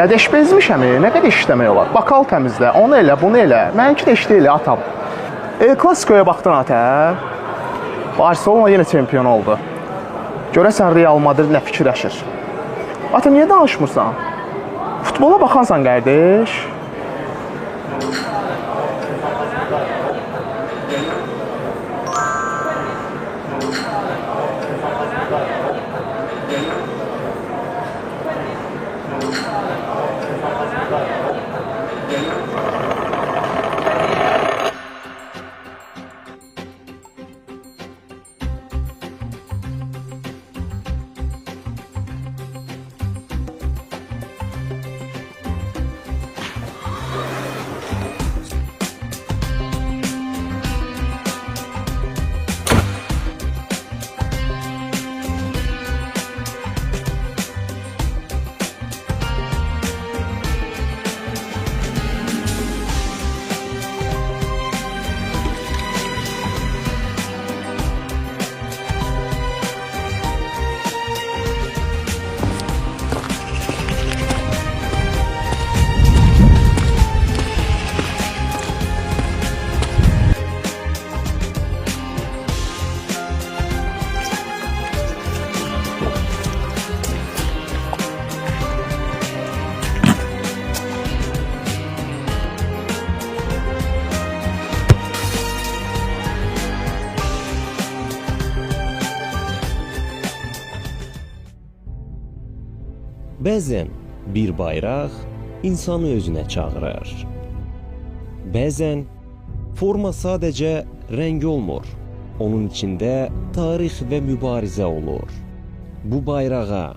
Qədeş bezmişəm, nə qədər işləmək olar? Bakal təmizlə, onu elə, bunu elə. Mənimki də işdə elə, atam. El Clasico'ya baxdın ata. Barcelona yenə çempion oldu. Görəsən Real Madrid nə fikirləşir? Ata, niyə danışmırsan? Futbola baxansan, qardeş. Bəzən bir bayraq insanı özünə çağırır. Bəzən forma sadəcə rəng olmur. Onun içində tarix və mübarizə olur. Bu bayrağa,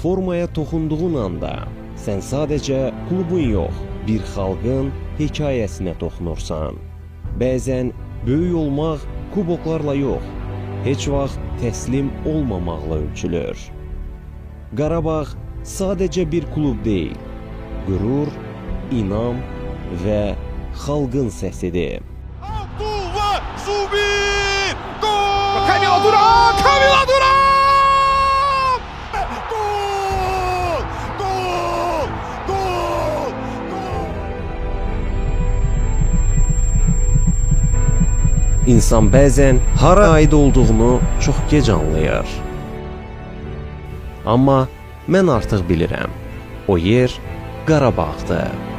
formaya toxunduğun anda sən sadəcə klubun yox, bir xalqın hekayəsinə toxunursan. Bəzən böyük olmaq kuboklarla yox, heç vaxt təslim olmamaqla ölçülür. Qarabağ sadəcə bir klub deyil, qürur, inam və xalqın səsidir. Abdullah Zubir! Gol! Kamil Duran! Kamil Duran! Gol! Gol! Gol! Gol! İnsan bəzən hara aid olduğunu çox gec anlayır. Amma mən artıq bilirəm, o yer Qarabağdır.